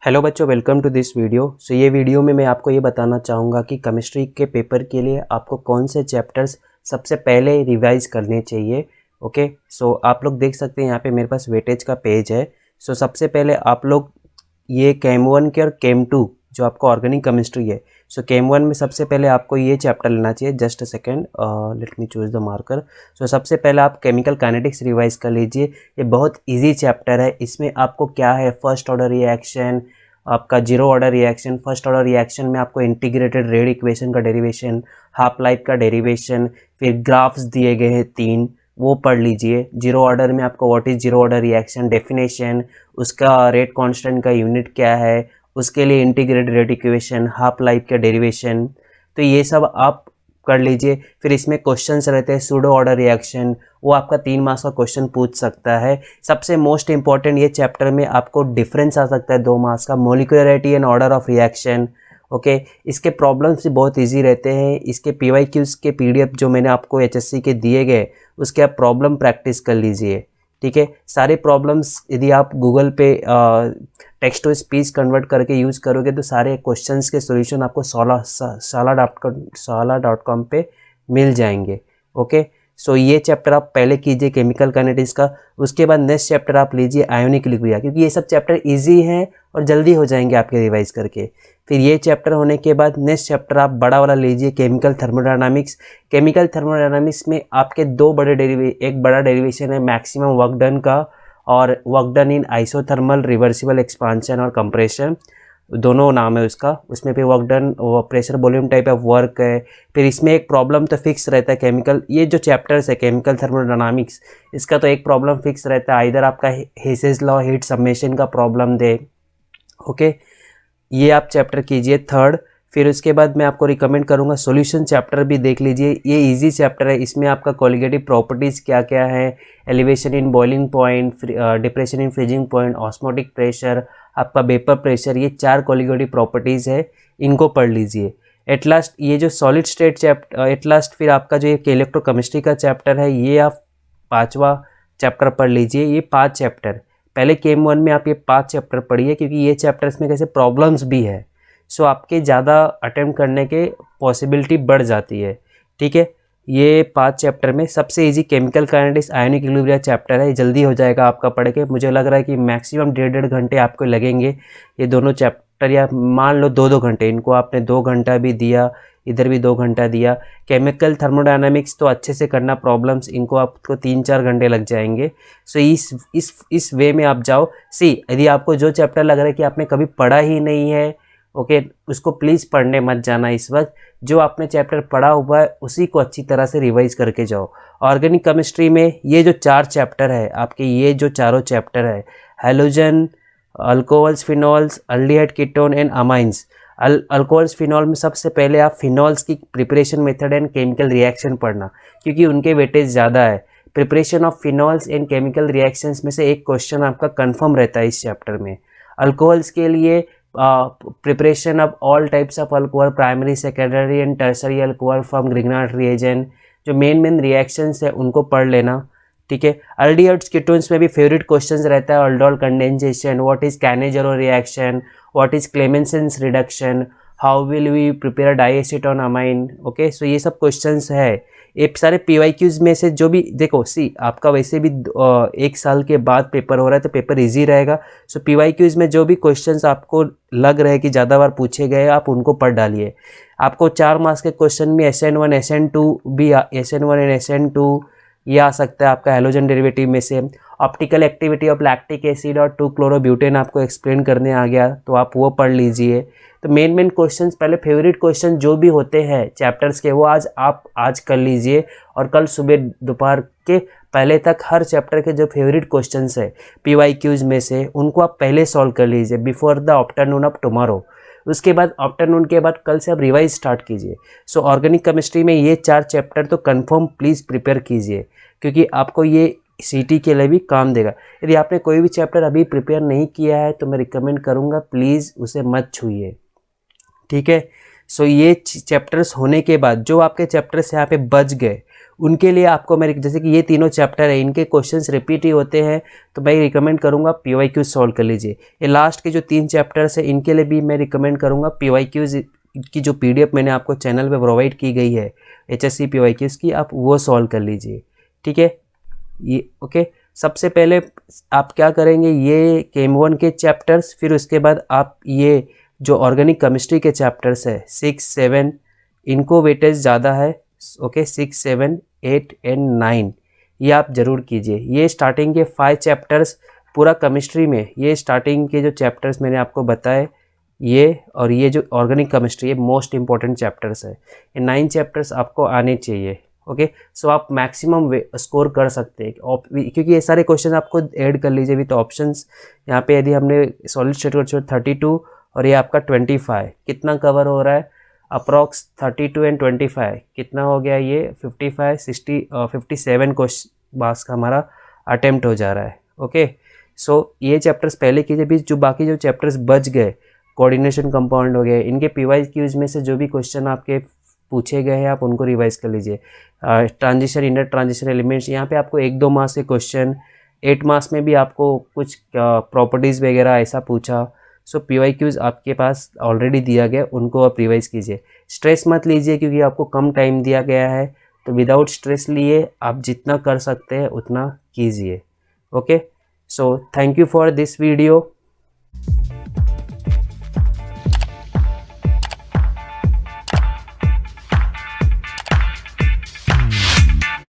Hello बच्चों, welcome to this video. ये video में मैं आपको ये बताना चाहूँगा कि केमिस्ट्री के पेपर के लिए आपको कौन से चैप्टर्स सबसे पहले रिवाइज करने चाहिए। ओके, आप लोग देख सकते हैं यहाँ पे मेरे पास वेटेज का पेज है। सबसे पहले आप लोग ये केम 1 के और केम 2 जो आपको ऑर्गेनिक केमिस्ट्री है, केम 1 में सबसे पहले आपको ये चैप्टर लेना चाहिए। Just a second, let me choose the marker. सबसे पहले आप केमिकल काइनेटिक्स रिवाइज कर लीजिए। ये बहुत इजी चैप्टर है। इसमें आपको क्या है, फर्स्ट ऑर्डर रिएक्शन, आपका zero order reaction, first order reaction में आपको इंटीग्रेटेड रेट इक्वेशन का डेरिवेशन, हाफ लाइफ का डेरिवेशन, फिर ग्राफ्स दिए गए हैं 3, वो पढ़ लीजिए। जीरो ऑर्डर में आपको what is zero order reaction, definition, उसका रेट कांस्टेंट का यूनिट क्या है, उसके लिए integrated rate equation, half life का डेरिवेशन, तो ये सब आप कर लीजिए। फिर इसमें क्वेश्चंस रहते हैं, सूडो ऑर्डर रिएक्शन, वो आपका 3 मार्क्स का क्वेश्चन पूछ सकता है। सबसे मोस्ट इंपॉर्टेंट ये चैप्टर में आपको डिफरेंस आ सकता है 2 मार्क्स का, molecularity and order of reaction. Okay, इसके प्रॉब्लम्स भी बहुत इजी रहते हैं। इसके PYQs के PDF जो मैंने आपको HSC के दिए गए, उसके आप प्रॉब्लम प्रैक्टिस कर लीजिए। ठीक है, सारे प्रॉब्लम्स यदि आप गूगल पे टेक्स्ट टू स्पीच कन्वर्ट करके यूज़ करोगे तो सारे क्वेश्चंस के सॉल्यूशन आपको साला.com पे मिल जाएंगे। ओके, ये चैप्टर आप पहले कीजिए केमिकल काइनेटिक्स का। उसके बाद नेक्स्ट चैप्टर आप लीजिए आयोनिक लिक्विड, क्योंकि ये सब चैप्टर इजी हैं और जल्दी हो जाएंगे आपके रिवाइज करके। फिर ये चैप्टर होने के बाद नेक्स्ट चैप्टर आप बड़ा वाला लीजिए केमिकल थर्मोडायनामिक्स। केमिकल थर्मोडायनामिक्स में आपके एक बड़ा डेरिवेशन है मैक्सिमम वर्क डन का, और work done in isothermal reversible expansion और कंप्रेशन, दोनों नाम है उसका। उसमें भी work done pressure volume type of work है। फिर इसमें एक प्रॉब्लम तो फिक्स रहता है केमिकल, ये जो चैप्टर्स है केमिकल थर्मोडायनामिक्स, इसका तो एक प्रॉब्लम फिक्स रहता है, इधर आपका हेसेस लॉ हीट सबमेशन का प्रॉब्लम दे। ओके, ये आप चैप्टर कीजिए थर्ड। फिर उसके बाद मैं आपको रिकमेंड करूंगा सॉल्यूशन चैप्टर भी देख लीजिए। ये इजी चैप्टर है। इसमें आपका कोलिगेटिव प्रॉपर्टीज़ क्या क्या है, elevation in boiling point, depression in freezing point, osmotic pressure, आपका वेपर प्रेशर, ये 4 कोलिगेटिव प्रॉपर्टीज़ है, इनको पढ़ लीजिए। एट लास्ट ये जो solid state chapter, at last फिर आपका जो ये इलेक्ट्रोकेमिस्ट्री का चैप्टर है, ये आप 5वां चैप्टर पढ़ लीजिए। ये 5 चैप्टर पहले केम 1 में आप ये 5 चैप्टर पढ़िए, क्योंकि ये चैप्टर्स में कैसे प्रॉब्लम्स भी है, आपके ज़्यादा अटेम्प्ट करने के पॉसिबिलिटी बढ़ जाती है। ठीक है, ये 5 चैप्टर में सबसे easy chemical kinetics ionic equilibrium chapter है। जल्दी हो जाएगा आपका पढ़ के। मुझे लग रहा है कि मैक्सिमम 1.5 घंटे आपको लगेंगे ये दोनों चैप्टर, या मान लो 2-2 घंटे। इनको आपने 2 घंटा भी दिया, इधर भी 2 घंटा दिया। केमिकल थर्मोडायनामिक्स तो अच्छे से करना प्रॉब्लम्स, इनको आपको 3-4 घंटे लग जाएंगे। इस वे में आप जाओ। यदि आपको जो चैप्टर लग रहा है कि आपने कभी पढ़ा ही नहीं है, ओके, उसको प्लीज़ पढ़ने मत जाना इस वक्त। जो आपने चैप्टर पढ़ा हुआ है उसी को अच्छी तरह से रिवाइज करके जाओ। ऑर्गेनिक केमिस्ट्री में ये जो 4 चैप्टर है आपके, ये जो चारों चैप्टर है, halogen, alcohols, phenols, aldehyde, ketone and amines. Alcohols phenol में सबसे पहले आप फिनॉल्स की preparation method and chemical reaction पढ़ना, क्योंकि उनके वेटेज ज़्यादा है। Preparation of phenols and chemical reactions में से एक क्वेश्चन आपका कंफर्म रहता है इस चैप्टर में। अल्कोहल्स के लिए preparation of all types of alcohol, primary, secondary and tertiary alcohol from Grignard reagent, जो मेन रिएक्शंस है उनको पढ़ लेना। ठीक है, अल्डिहाइड्स कीटोन्स में भी फेवरेट क्वेश्चंस रहता है, aldol condensation, what is Cannizzaro reaction, what is Clemmensen reduction, how will we prepare diacetone amine. Okay, ये सब क्वेश्चंस है। ये सारे PYQs में से जो भी देखो, आपका वैसे भी 1 साल के बाद पेपर हो रहा है तो पेपर इजी रहेगा। PYQs में जो भी क्वेश्चंस आपको लग रहे हैं कि ज़्यादा बार पूछे गए, आप उनको पढ़ डालिए। आपको 4 मार्क्स के क्वेश्चन में SN1 SN2 भी, SN1 एंड SN2 ये आ सकता है आपका हैलोजन डेरिवेटिव में से। Optical activity of lactic acid और 2-क्लोरोब्यूटेन आपको एक्सप्लेन करने आ गया, तो आप वो पढ़ लीजिए। तो मेन क्वेश्चंस, पहले फेवरेट क्वेश्चन जो भी होते हैं चैप्टर्स के, वो आज कर लीजिए, और कल सुबह दोपहर के पहले तक हर चैप्टर के जो फेवरेट क्वेश्चंस है PYQs में से, उनको आप पहले सॉल्व कर लीजिए before the afternoon of tomorrow. उसके बाद आफ्टरनून के बाद कल से आप रिवाइज स्टार्ट कीजिए। ऑर्गेनिक केमिस्ट्री में ये 4 चैप्टर तो कंफर्म प्लीज़ प्रिपेयर कीजिए, क्योंकि आपको ये CT के लिए भी काम देगा। यदि आपने कोई भी चैप्टर अभी प्रिपेयर नहीं किया है तो मैं रिकमेंड करूँगा प्लीज़ उसे मत छूइए। ठीक है, ये चैप्टर्स होने के बाद जो आपके चैप्टर्स यहाँ पे बच गए, उनके लिए आपको मैं, जैसे कि ये तीनों चैप्टर है इनके क्वेश्चंस रिपीट ही होते हैं, तो मैं रिकमेंड करूँगा PYQ सॉल्व कर लीजिए। ये लास्ट के जो 3 चैप्टर्स है इनके लिए भी मैं रिकमेंड करूँगा PYQs की जो PDF मैंने आपको चैनल पे प्रोवाइड की गई है HSC PYQs की, आप वो सॉल्व कर लीजिए, ठीक है। ये ओके, सबसे पहले आप क्या करेंगे, ये केम 1 के चैप्टर्स, फिर उसके बाद आप ये जो ऑर्गेनिक केमिस्ट्री के चैप्टर्स है 6, 7 इनको वेटेज ज़्यादा है, ओके 6, 7, 8 एंड 9 ये आप ज़रूर कीजिए। ये स्टार्टिंग के 5 चैप्टर्स पूरा केमिस्ट्री में, ये स्टार्टिंग के जो चैप्टर्स मैंने आपको बताए ये, और ये जो ऑर्गेनिक केमिस्ट्री ये मोस्ट इंपॉर्टेंट चैप्टर्स है। ये 9 चैप्टर्स आपको आने चाहिए, ओके। सो आप मैक्सिमम स्कोर कर सकते हैं, क्योंकि ये सारे क्वेश्चन आपको ऐड कर लीजिए विथ ऑप्शंस। यहाँ पे यदि हमने सॉलिड स्टेट क्वेश्चन 32 और ये आपका 25 कितना कवर हो रहा है, अप्रॉक्स 32 एंड 25 कितना हो गया, ये 55, 60, 57 क्वेश्चन मार्क्स का हमारा अटेम्प्ट हो जा रहा है, ओके। सो ये चैप्टर्स पहले कीजिए, भी जो बाकी जो चैप्टर्स बच गए, कोऑर्डिनेशन कंपाउंड हो गए, इनके PYQs में से जो भी क्वेश्चन आपके पूछे गए हैं आप उनको रिवाइज कर लीजिए। ट्रांजिशन, इंटर ट्रांजिशन एलिमेंट्स, यहाँ पे आपको 1-2 मार्क्स के क्वेश्चन, 8 मार्क्स में भी आपको कुछ प्रॉपर्टीज़ वगैरह ऐसा पूछा। सो PYQs आपके पास ऑलरेडी दिया गया, उनको आप रिवाइज कीजिए। स्ट्रेस मत लीजिए क्योंकि आपको कम टाइम दिया गया है, तो विदाउट स्ट्रेस लिए आप जितना कर सकते हैं उतना कीजिए, okay. So thank you for this video.